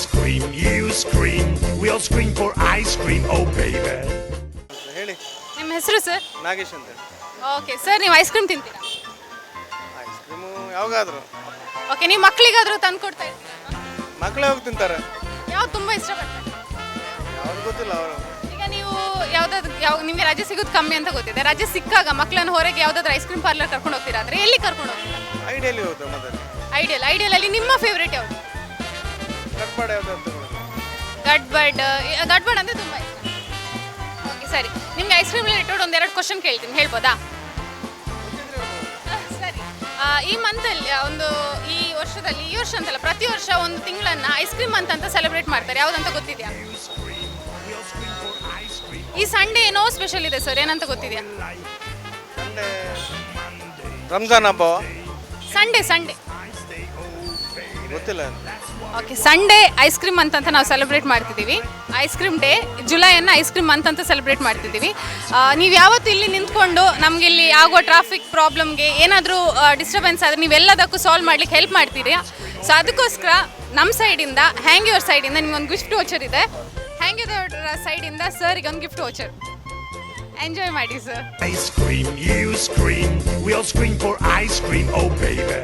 scream, you scream, we all scream for ice cream, oh baby. ಹೇಳಿ. ನಿಮ್ಮ ಹೆಸರು sir? Nagesh ಅಂತ. ಓಕೆ ಸರ್, ನೀವು ಐಸ್ ಕ್ರೀಮ್ ತಿಂತೀರಾ? ಐಸ್ ಕ್ರೀಮು ಯಾವಾಗಾದ್ರು. ಓಕೆ, ನೀವು ಮಕ್ಕಳಿಗಾದರೂ ತಂದು ಕೊಡ್ತಾ ಇರ್ತೀರಾ? ಮಕ್ಕಳೇ ಹೋಗಿ ತಿಂತಾರೆ. ಯಾವ್ದು ತುಂಬ ಇಷ್ಟಪಡ್ತಾರೆ? ಯಾವ್ದು ಗೊತ್ತಿಲ್ಲ ಅವರು. ಈಗ ನೀವು ನಿಮಗೆ ರಜೆ ಸಿಗೋದು ಕಮ್ಮಿ ಅಂತ ಗೊತ್ತಿದೆ. ರಜೆ ಸಿಕ್ಕಾಗ ಮಕ್ಕಳನ್ನು ಹೊರಗೆ ಯಾವುದಾದ್ರೂ ಐಸ್ ಕ್ರೀಮ್ ಪಾರ್ಲರ್ ಕರ್ಕೊಂಡು ಹೋಗ್ತೀರಾ ಅಂದರೆ ಎಲ್ಲಿ ಕರ್ಕೊಂಡು ಹೋಗ್ತೀರಾ? ಐಡಿಯಲ್ಲಿ ಹೋಗ್ತೇವೆ ಮೊದಲು. ಐಡಿಯಲ್ ಅಲ್ಲಿ ನಿಮ್ಮ ಫೇವ್ರೇಟ್ ಯಾವುದು? ಕಟ್ಪಾಡ ಯಾವ್ದು? ಗಡ್ಬಡ್ ಅಂದರೆ ತುಂಬ ಇಷ್ಟ. ಓಕೆ ಸರಿ, ನಿಮ್ಗೆ ಐಸ್ ಕ್ರೀಮ್ ರಿಲೇಟೆಡ್ ಒಂದೆರಡು ಕ್ವಶನ್ ಕೇಳ್ತೀನಿ, ಹೇಳ್ಬೋದಾ? ಸರಿ, ಈ ಮಂತಲ್ಲಿ ಈ ವರ್ಷ ಅಂತಲ್ಲ, ಪ್ರತಿ ವರ್ಷ ಒಂದು ತಿಂಗಳನ್ನ ಐಸ್ ಕ್ರೀಮ್ ಅಂತ ಸೆಲೆಬ್ರೇಟ್ ಮಾಡ್ತಾರೆ. ಯಾವುದಂತ ಗೊತ್ತಿದೆಯಾ? ಈ ಸಂಡೇ ಏನೋ ಸ್ಪೆಷಲ್ ಇದೆ ಸರ್, ಏನಂತ ಗೊತ್ತಿದೆಯಾ? ರಂಜಾನ್ ಹಬ್ಬ. ಸಂಡೇ ಗೊತ್ತಿಲ್ಲ. ಓಕೆ, ಸಂಡೇ ಐಸ್ ಕ್ರೀಮ್ ಅಂತ ನಾವು ಸೆಲೆಬ್ರೇಟ್ ಮಾಡ್ತಿದ್ದೀವಿ. ಐಸ್ ಕ್ರೀಮ್ ಡೇ, ಜುಲೈಯನ್ನು ಐಸ್ ಕ್ರೀಮ್ ಅಂತ ಸೆಲೆಬ್ರೇಟ್ ಮಾಡ್ತಿದ್ದೀವಿ. ನೀವು ಯಾವತ್ತು ಇಲ್ಲಿ ನಿಂತ್ಕೊಂಡು ನಮಗೆ ಇಲ್ಲಿ ಆಗುವ ಟ್ರಾಫಿಕ್ ಪ್ರಾಬ್ಲಮ್ಗೆ ಏನಾದರೂ ಡಿಸ್ಟರ್ಬೆನ್ಸ್ ಆದರೆ ನೀವೆಲ್ಲದಕ್ಕೂ ಸಾಲ್ವ್ ಮಾಡ್ಲಿಕ್ಕೆ ಹೆಲ್ಪ್ ಮಾಡ್ತೀರಿ. ಸೊ ಅದಕ್ಕೋಸ್ಕರ ನಮ್ಮ ಸೈಡಿಂದ, ಹ್ಯಾಂಗ್ ಯುವರ್ ಸೈಡಿಂದ ನಿಮ್ಗೊಂದು ಗಿಫ್ಟ್ ವೋಚರ್ ಇದೆ. ಹ್ಯಾಂಗ್ ಯುವರ್ ಸೈಡಿಂದ ಸರ್ಗೆ ಒಂದು ಗಿಫ್ಟ್ ವೋಚರ್. ಎಂಜಾಯ್ ಮಾಡಿ sir. Ice cream, you scream, we all scream for ice cream, oh baby.